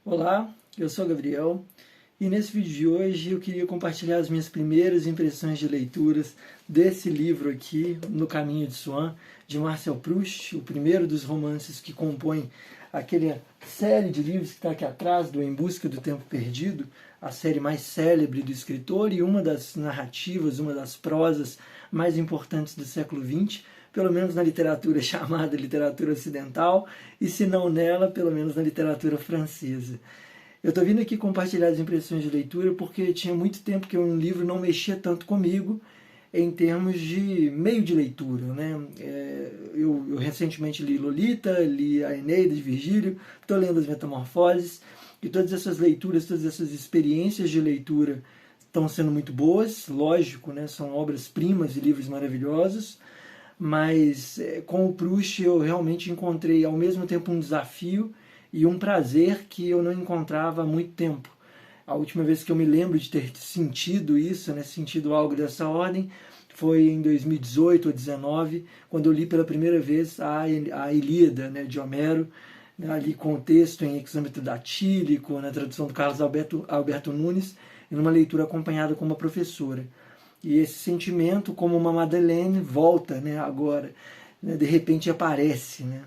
Olá, eu sou o Gabriel e nesse vídeo de hoje eu queria compartilhar as minhas primeiras impressões de leituras desse livro aqui, No Caminho de Swan, de Marcel Proust, o primeiro dos romances que compõem aquela série de livros que está aqui atrás, do Em Busca do Tempo Perdido, a série mais célebre do escritor e uma das narrativas, uma das prosas mais importantes do século XX, pelo menos na literatura chamada literatura ocidental, e se não nela, pelo menos na literatura francesa. Eu estou vindo aqui compartilhar as impressões de leitura porque tinha muito tempo que um livro não mexia tanto comigo em termos de meio de leitura. Né? Eu recentemente li Lolita, li a Eneida de Virgílio, estou lendo as Metamorfoses, e todas essas leituras, todas essas experiências de leitura estão sendo muito boas, lógico, né? São obras-primas e livros maravilhosos, mas com o Proust eu realmente encontrei ao mesmo tempo um desafio e um prazer que eu não encontrava há muito tempo. A última vez que eu me lembro de ter sentido isso, né, sentido algo dessa ordem, foi em 2018 ou 2019, quando eu li pela primeira vez a Ilíada, né, de Homero, né, ali com o texto em hexâmetro datílico, na tradução do Carlos Alberto Nunes, e numa leitura acompanhada com uma professora. E esse sentimento, como uma Madeleine, volta, né, agora, né, de repente aparece. Né?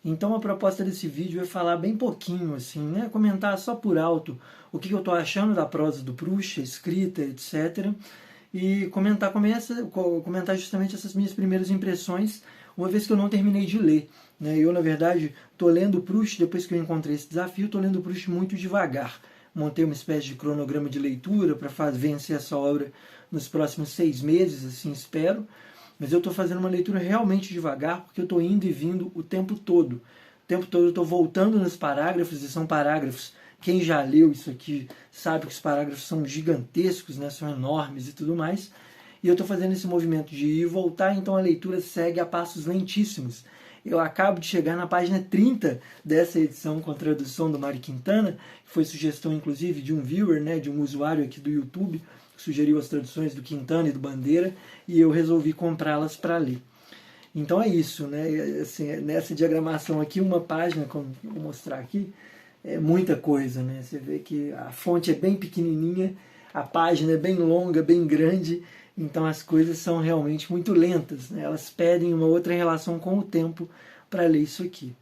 Então a proposta desse vídeo é falar bem pouquinho, assim, né, comentar só por alto o que eu estou achando da prosa do Proust, a escrita, etc. E comentar justamente essas minhas primeiras impressões, uma vez que eu não terminei de ler. Né? Eu, na verdade, estou lendo Proust, depois que eu encontrei esse desafio, estou lendo Proust muito devagar. Montei uma espécie de cronograma de leitura para vencer essa obra nos próximos 6 meses, assim espero. Mas eu estou fazendo uma leitura realmente devagar, porque eu estou indo e vindo o tempo todo. O tempo todo eu estou voltando nos parágrafos, e são parágrafos, quem já leu isso aqui sabe que os parágrafos são gigantescos, né, são enormes e tudo mais. E eu estou fazendo esse movimento de ir e voltar, então a leitura segue a passos lentíssimos. Eu acabo de chegar na página 30 dessa edição com a tradução do Mário Quintana, que foi sugestão inclusive de um viewer, né, de um usuário aqui do YouTube, que sugeriu as traduções do Quintana e do Bandeira, e eu resolvi comprá-las para ler. Então é isso, né? Assim, nessa diagramação aqui, uma página, como eu vou mostrar aqui, é muita coisa, né? Você vê que a fonte é bem pequenininha, a página é bem longa, bem grande, então as coisas são realmente muito lentas, né? Elas pedem uma outra relação com o tempo para ler isso aqui.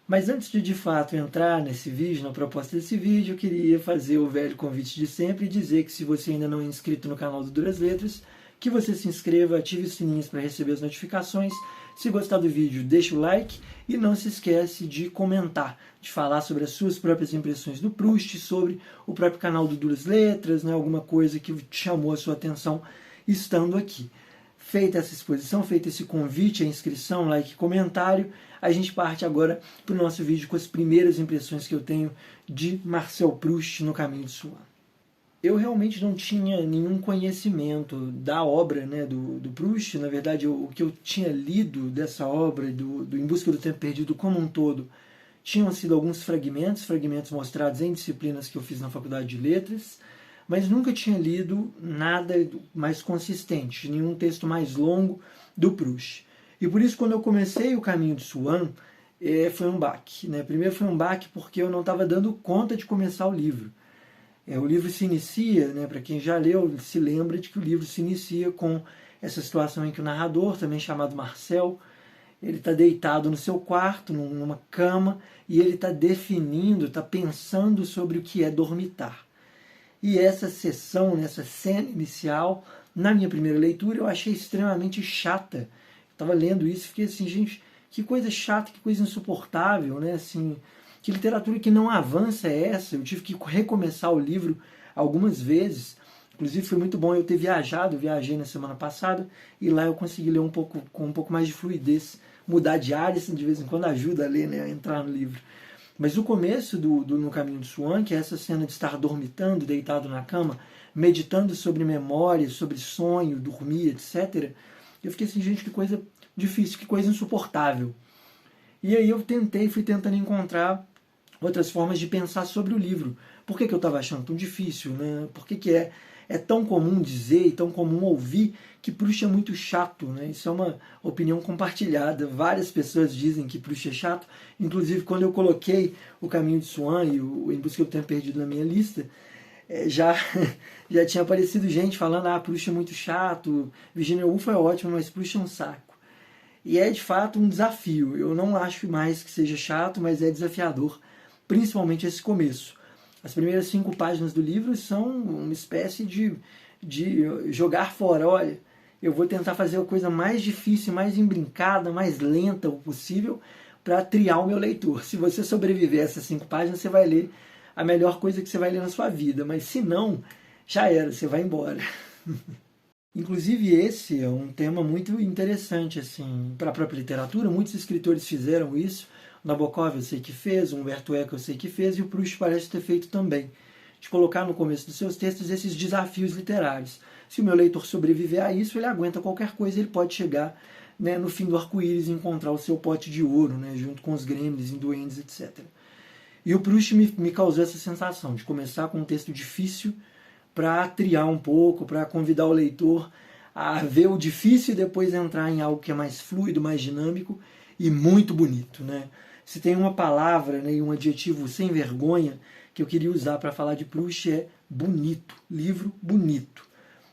Mas antes de fato entrar nesse vídeo, na proposta desse vídeo, eu queria fazer o velho convite de sempre e dizer que se você ainda não é inscrito no canal do Duras Letras, que você se inscreva, ative os sininhos para receber as notificações. Se gostar do vídeo, deixa o like e não se esquece de comentar, de falar sobre as suas próprias impressões do Proust, sobre o próprio canal do Duras Letras, né, alguma coisa que chamou a sua atenção estando aqui. Feita essa exposição, feito esse convite, a inscrição, like, comentário, a gente parte agora para o nosso vídeo com as primeiras impressões que eu tenho de Marcel Proust no Caminho de Swan. Eu realmente não tinha nenhum conhecimento da obra, né, do Proust. Na verdade, o que eu tinha lido dessa obra, do Em Busca do Tempo Perdido como um todo, tinham sido alguns fragmentos mostrados em disciplinas que eu fiz na Faculdade de Letras, mas nunca tinha lido nada mais consistente, nenhum texto mais longo do Proust. E por isso, quando eu comecei o Caminho de Swan, foi um baque. Né? Primeiro foi um baque porque eu não estava dando conta de começar o livro. O livro se inicia, né, para quem já leu, se lembra de que o livro se inicia com essa situação em que o narrador, também chamado Marcel, ele está deitado no seu quarto, numa cama, e ele está definindo, está pensando sobre o que é dormitar. E essa sessão, nessa cena inicial, na minha primeira leitura, eu achei extremamente chata. Eu estava lendo isso e fiquei assim, gente, que coisa chata, que coisa insuportável, né? Assim, que literatura que não avança é essa? Eu tive que recomeçar o livro algumas vezes. Inclusive foi muito bom eu ter viajei na semana passada, e lá eu consegui ler com um pouco mais de fluidez. Mudar de área, assim, de vez em quando ajuda a ler, né, a entrar no livro. Mas o começo do No Caminho de Swan, que é essa cena de estar dormitando, deitado na cama, meditando sobre memória, sobre sonho, dormir, etc. Eu fiquei assim, gente, que coisa difícil, que coisa insuportável. E aí eu fui tentando encontrar outras formas de pensar sobre o livro. Por que eu estava achando tão difícil? Né? Por que é é tão comum dizer e tão comum ouvir que Proust é muito chato, né? Isso é uma opinião compartilhada. Várias pessoas dizem que Proust é chato. Inclusive, quando eu coloquei O Caminho de Swan e o Em Busca do Tempo Perdido na minha lista, já, já tinha aparecido gente falando: Proust é muito chato, Virginia Woolf é ótimo, mas Proust é um saco. E é de fato um desafio. Eu não acho mais que seja chato, mas é desafiador, principalmente esse começo. As primeiras 5 páginas do livro são uma espécie de jogar fora. Olha, eu vou tentar fazer a coisa mais difícil, mais embrincada, mais lenta possível para triar o meu leitor. Se você sobreviver a essas 5 páginas, você vai ler a melhor coisa que você vai ler na sua vida. Mas se não, já era, você vai embora. Inclusive esse é um tema muito interessante assim, para a própria literatura. Muitos escritores fizeram isso. Nabokov eu sei que fez, Umberto Eco eu sei que fez, e o Proust parece ter feito também. De colocar no começo dos seus textos esses desafios literários. Se o meu leitor sobreviver a isso, ele aguenta qualquer coisa, ele pode chegar, né, no fim do arco-íris e encontrar o seu pote de ouro, né, junto com os gremlins, duendes, etc. E o Proust me causou essa sensação de começar com um texto difícil para triar um pouco, para convidar o leitor a ver o difícil e depois entrar em algo que é mais fluido, mais dinâmico e muito bonito, né? Se tem uma palavra, né, e um adjetivo sem vergonha que eu queria usar para falar de Proust, é bonito. Livro bonito.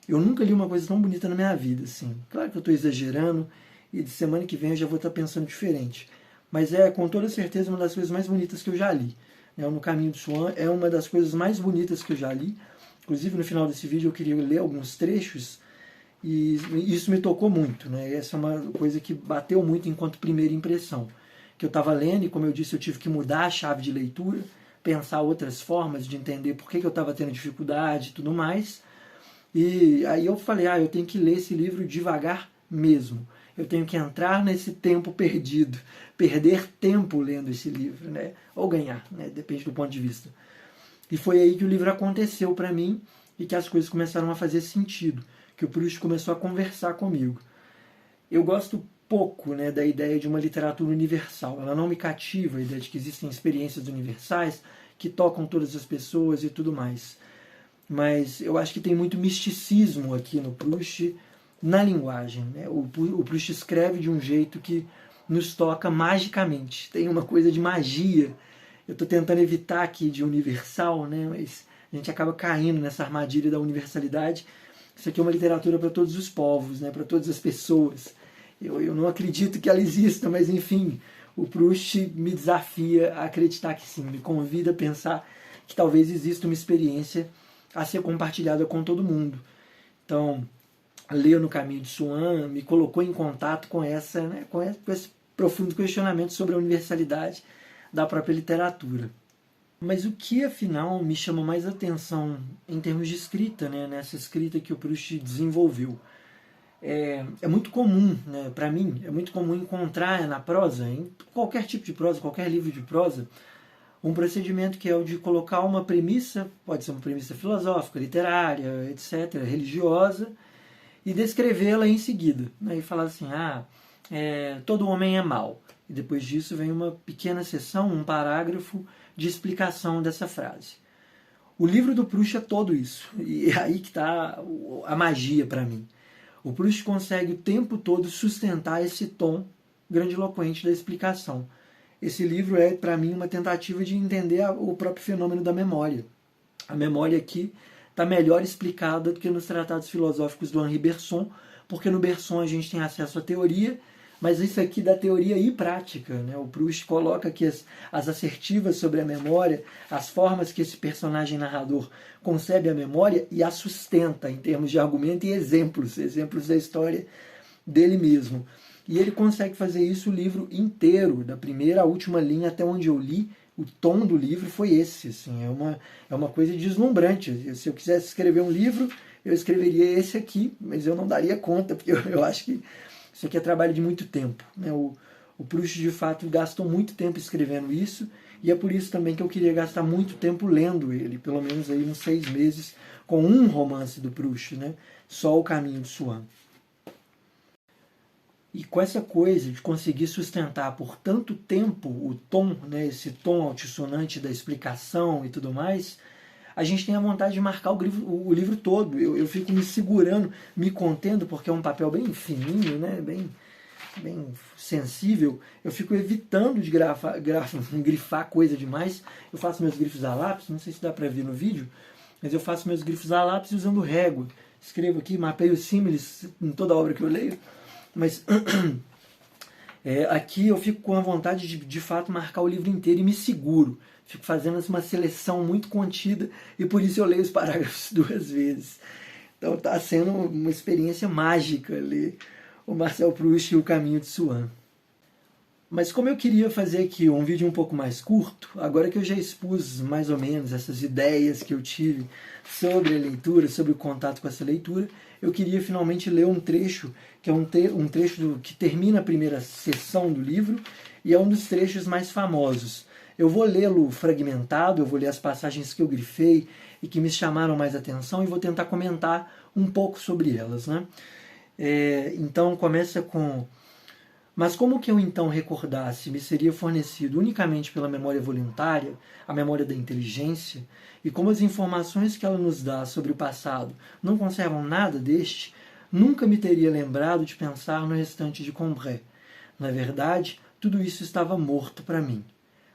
Eu nunca li uma coisa tão bonita na minha vida, assim. Claro que eu estou exagerando e de semana que vem eu já vou estar pensando diferente. Mas é com toda certeza uma das coisas mais bonitas que eu já li. No Caminho de Swan é uma das coisas mais bonitas que eu já li. Inclusive no final desse vídeo eu queria ler alguns trechos e isso me tocou muito, né? Essa é uma coisa que bateu muito enquanto primeira impressão. Que eu estava lendo e, como eu disse, eu tive que mudar a chave de leitura, pensar outras formas de entender por que eu estava tendo dificuldade e tudo mais. E aí eu falei, eu tenho que ler esse livro devagar mesmo. Eu tenho que entrar nesse tempo perdido, perder tempo lendo esse livro, né? Ou ganhar, né? Depende do ponto de vista. E foi aí que o livro aconteceu para mim e que as coisas começaram a fazer sentido, que o Proust começou a conversar comigo. Eu gosto pouco, né, da ideia de uma literatura universal. Ela não me cativa, a ideia de que existem experiências universais que tocam todas as pessoas e tudo mais. Mas eu acho que tem muito misticismo aqui no Proust, na linguagem, né? O Proust escreve de um jeito que nos toca magicamente. Tem uma coisa de magia. Eu estou tentando evitar aqui de universal, né? Mas a gente acaba caindo nessa armadilha da universalidade. Isso aqui é uma literatura para todos os povos, né? Para todas as pessoas. Eu não acredito que ela exista, mas enfim, o Proust me desafia a acreditar que sim, me convida a pensar que talvez exista uma experiência a ser compartilhada com todo mundo. Então, ler No Caminho de Swan me colocou em contato com com esse profundo questionamento sobre a universalidade da própria literatura. Mas o que, afinal, me chama mais atenção em termos de escrita, né, nessa escrita que o Proust desenvolveu? É muito comum, né, para mim, é muito comum encontrar na prosa, em qualquer tipo de prosa, qualquer livro de prosa, um procedimento que é o de colocar uma premissa, pode ser uma premissa filosófica, literária, etc., religiosa, e descrevê-la em seguida. Né, e falar assim, todo homem é mau. E depois disso vem uma pequena seção, um parágrafo de explicação dessa frase. O livro do Proust é todo isso. E é aí que está a magia para mim. O Proust consegue o tempo todo sustentar esse tom grandiloquente da explicação. Esse livro é, para mim, uma tentativa de entender o próprio fenômeno da memória. A memória aqui está melhor explicada do que nos tratados filosóficos do Henri Bergson, porque no Bergson a gente tem acesso à teoria, mas isso aqui da teoria e prática, né? O Proust coloca aqui as assertivas sobre a memória, as formas que esse personagem narrador concebe a memória e a sustenta em termos de argumento e exemplos da história dele mesmo. E ele consegue fazer isso o livro inteiro, da primeira à última linha, até onde eu li. O tom do livro foi esse, assim, é uma coisa deslumbrante. Se eu quisesse escrever um livro, eu escreveria esse aqui, mas eu não daria conta, porque eu acho que isso aqui é trabalho de muito tempo. Né? O Proust, de fato, gastou muito tempo escrevendo isso, e é por isso também que eu queria gastar muito tempo lendo ele, pelo menos aí uns 6 meses, com um romance do Proust, né? Só O Caminho de Swan. E com essa coisa de conseguir sustentar por tanto tempo o tom, né, esse tom altissonante da explicação e tudo mais, a gente tem a vontade de marcar o livro todo. Eu fico me segurando, me contendo, porque é um papel bem fininho, né? bem sensível. Eu fico evitando de grifar coisa demais. Eu faço meus grifos a lápis, não sei se dá para ver no vídeo, mas eu faço meus grifos a lápis usando régua. Escrevo aqui, mapeio símiles em toda obra que eu leio, mas aqui eu fico com a vontade de fato marcar o livro inteiro e me seguro. Fico fazendo uma seleção muito contida e por isso eu leio os parágrafos 2 vezes. Então está sendo uma experiência mágica ler o Marcel Proust e O Caminho de Swan. Mas como eu queria fazer aqui um vídeo um pouco mais curto, agora que eu já expus mais ou menos essas ideias que eu tive sobre a leitura, sobre o contato com essa leitura, eu queria finalmente ler um trecho, que é um trecho que termina a primeira sessão do livro e é um dos trechos mais famosos. Eu vou lê-lo fragmentado, eu vou ler as passagens que eu grifei e que me chamaram mais atenção e vou tentar comentar um pouco sobre elas, né? Então começa com: mas como que eu então recordasse me seria fornecido unicamente pela memória voluntária, a memória da inteligência, e como as informações que ela nos dá sobre o passado não conservam nada deste, nunca me teria lembrado de pensar no restante de Combray. Na verdade, tudo isso estava morto para mim.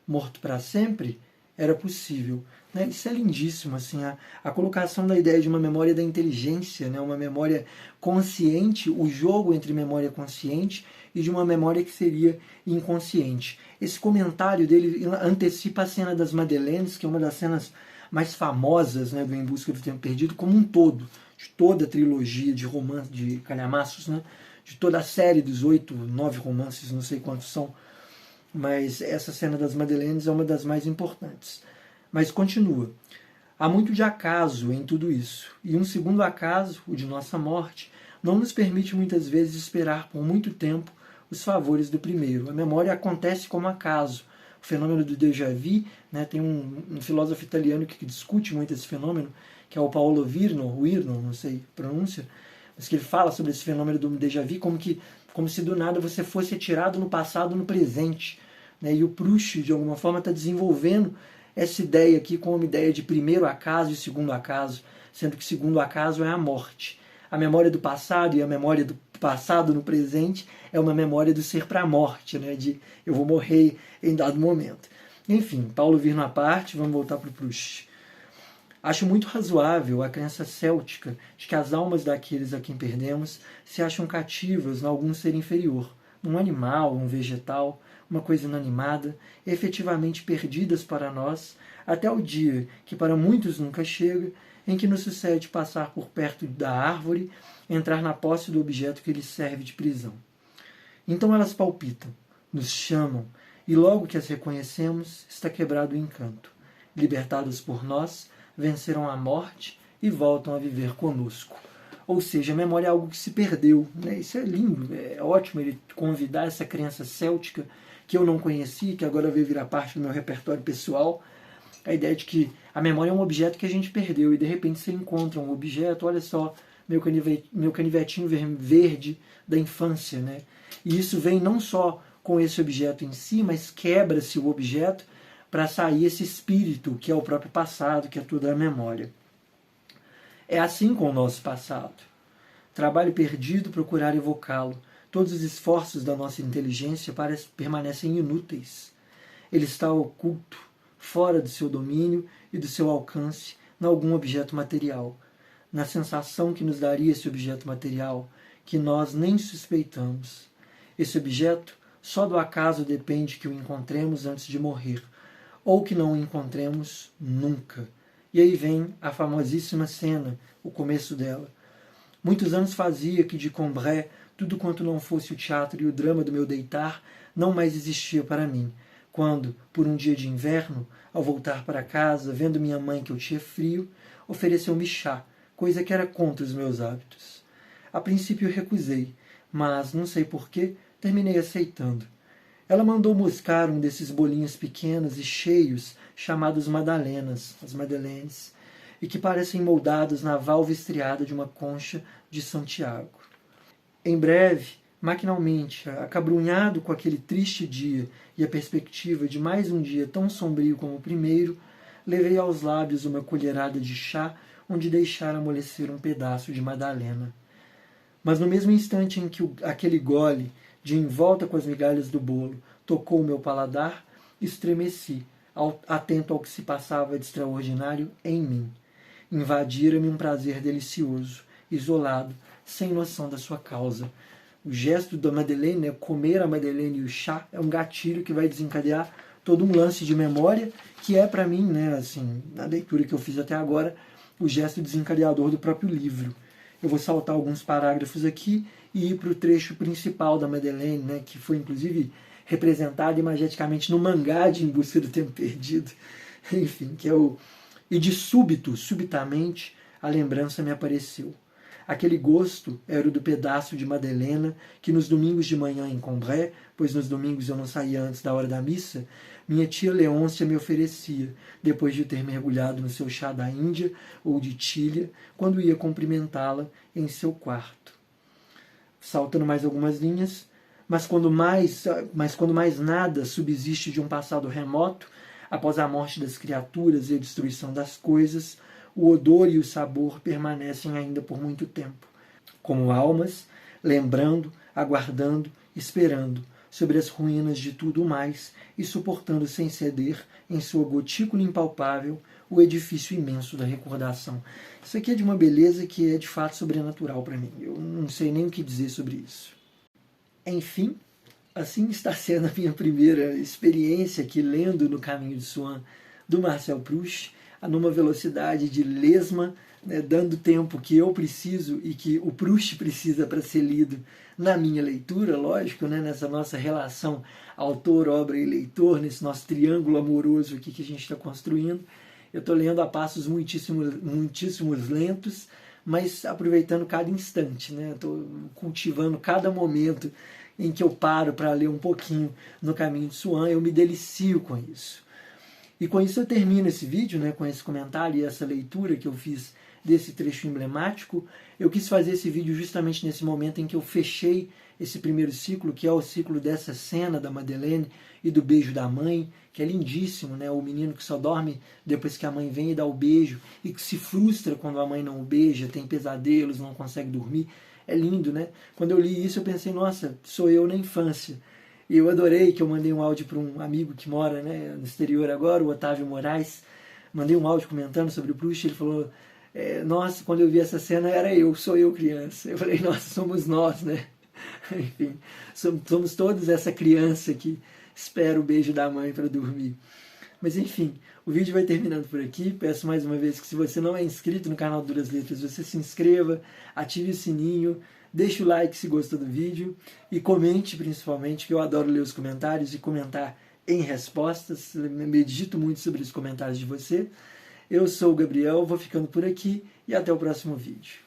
Morto para sempre? Era possível. Né? Isso é lindíssimo, assim, a colocação da ideia de uma memória da inteligência, né? Uma memória consciente, o jogo entre memória consciente e de uma memória que seria inconsciente. Esse comentário dele antecipa a cena das Madeleines, que é uma das cenas mais famosas, né, do Em Busca do Tempo Perdido, como um todo, de toda a trilogia de romances, de calhamaços, né, de toda a série dos 8, 9 romances, não sei quantos são, mas essa cena das Madeleines é uma das mais importantes. Mas continua. Há muito de acaso em tudo isso, e um segundo acaso, o de nossa morte, não nos permite muitas vezes esperar por muito tempo os favores do primeiro. A memória acontece como acaso. O fenômeno do déjà vu, né, tem um filósofo italiano que discute muito esse fenômeno, que é o Paolo Virno, não sei a pronúncia, mas que ele fala sobre esse fenômeno do déjà vu como se do nada você fosse atirado no passado, no presente. Né, e o Proust, de alguma forma, está desenvolvendo essa ideia aqui como uma ideia de primeiro acaso e segundo acaso, sendo que segundo acaso é a morte. A memória do passado e a memória do passado no presente é uma memória do ser para a morte, né? De eu vou morrer em dado momento. Enfim, Paulo Virno à parte, vamos voltar para o Proust. Acho muito razoável a crença céltica de que as almas daqueles a quem perdemos se acham cativas em algum ser inferior, um animal, um vegetal, uma coisa inanimada, efetivamente perdidas para nós, até o dia, que para muitos nunca chega, em que nos sucede passar por perto da árvore, entrar na posse do objeto que lhes serve de prisão. Então elas palpitam, nos chamam, e logo que as reconhecemos, está quebrado o encanto. Libertadas por nós, venceram a morte e voltam a viver conosco. Ou seja, a memória é algo que se perdeu. Né? Isso é lindo, é ótimo ele convidar essa crença céltica que eu não conhecia, que agora veio virar parte do meu repertório pessoal, a ideia de que a memória é um objeto que a gente perdeu e de repente você encontra um objeto, olha só, meu canivetinho verde da infância, né? E isso vem não só com esse objeto em si, mas quebra-se o objeto para sair esse espírito que é o próprio passado, que é toda a memória. É assim com o nosso passado. Trabalho perdido procurar evocá-lo. Todos os esforços da nossa inteligência permanecem inúteis. Ele está oculto, fora do seu domínio e do seu alcance, em algum objeto material, na sensação que nos daria esse objeto material, que nós nem suspeitamos. Esse objeto, só do acaso depende que o encontremos antes de morrer, ou que não o encontremos nunca. E aí vem a famosíssima cena, o começo dela. Muitos anos fazia que de Combray tudo quanto não fosse o teatro e o drama do meu deitar não mais existia para mim, quando, por um dia de inverno, ao voltar para casa, vendo minha mãe que eu tinha frio, ofereceu-me chá, coisa que era contra os meus hábitos. A princípio recusei, mas, não sei porquê, terminei aceitando. Ela mandou buscar um desses bolinhos pequenos e cheios, chamados madalenas, as madeleines, e que parecem moldados na válvula estriada de uma concha de Santiago. Em breve, maquinalmente, acabrunhado com aquele triste dia e a perspectiva de mais um dia tão sombrio como o primeiro, levei aos lábios uma colherada de chá, onde deixara amolecer um pedaço de Madalena. Mas no mesmo instante em que aquele gole, de envolta com as migalhas do bolo, tocou o meu paladar, estremeci, atento ao que se passava de extraordinário em mim. Invadira-me um prazer delicioso, isolado, sem noção da sua causa. O gesto da Madeleine, né, comer a Madeleine e o chá, é um gatilho que vai desencadear todo um lance de memória, que é para mim, né, assim, na leitura que eu fiz até agora, o gesto desencadeador do próprio livro. Eu vou saltar alguns parágrafos aqui e ir para o trecho principal da Madeleine, né, que foi inclusive representado imageticamente no mangá de Em Busca do Tempo Perdido. Enfim, que é o... E de súbito, subitamente, a lembrança me apareceu. Aquele gosto era o do pedaço de Madalena que nos domingos de manhã em Combray, pois nos domingos eu não saía antes da hora da missa, minha tia Leôncia me oferecia, depois de ter mergulhado no seu chá da Índia ou de Tília, quando ia cumprimentá-la em seu quarto. Saltando mais algumas linhas, mas quando mais nada subsiste de um passado remoto, após a morte das criaturas e a destruição das coisas, o odor e o sabor permanecem ainda por muito tempo, como almas, lembrando, aguardando, esperando, sobre as ruínas de tudo mais e suportando sem ceder, em sua gotícula impalpável, o edifício imenso da recordação. Isso aqui é de uma beleza que é de fato sobrenatural para mim. Eu não sei nem o que dizer sobre isso. Enfim, assim está sendo a minha primeira experiência aqui lendo No Caminho de Swan, do Marcel Proust, numa velocidade de lesma, né, dando tempo que eu preciso e que o Proust precisa para ser lido na minha leitura, lógico, né, nessa nossa relação autor, obra e leitor, nesse nosso triângulo amoroso aqui que a gente está construindo. Eu estou lendo a passos muitíssimos lentos, mas aproveitando cada instante, né? Estou cultivando cada momento em que eu paro para ler um pouquinho No Caminho de Swan, eu me delicio com isso. E com isso eu termino esse vídeo, né, com esse comentário e essa leitura que eu fiz desse trecho emblemático. Eu quis fazer esse vídeo justamente nesse momento em que eu fechei esse primeiro ciclo, que é o ciclo dessa cena da Madeleine e do beijo da mãe, que é lindíssimo, né? O menino que só dorme depois que a mãe vem e dá o beijo, e que se frustra quando a mãe não o beija, tem pesadelos, não consegue dormir. É lindo, né? Quando eu li isso eu pensei, nossa, sou eu na infância. E eu adorei que eu mandei um áudio para um amigo que mora, né, no exterior agora, o Otávio Moraes. Mandei um áudio comentando sobre o Proust, ele falou, nossa, quando eu vi essa cena sou eu criança. Eu falei, nossa, somos nós, né? Enfim, somos todos essa criança que espera o beijo da mãe para dormir. Mas enfim, o vídeo vai terminando por aqui. Peço mais uma vez que se você não é inscrito no canal Duras Letras, você se inscreva, ative o sininho, deixe o like se gostou do vídeo e comente principalmente, que eu adoro ler os comentários e comentar em respostas. Medito muito sobre os comentários de você. Eu sou o Gabriel, vou ficando por aqui e até o próximo vídeo.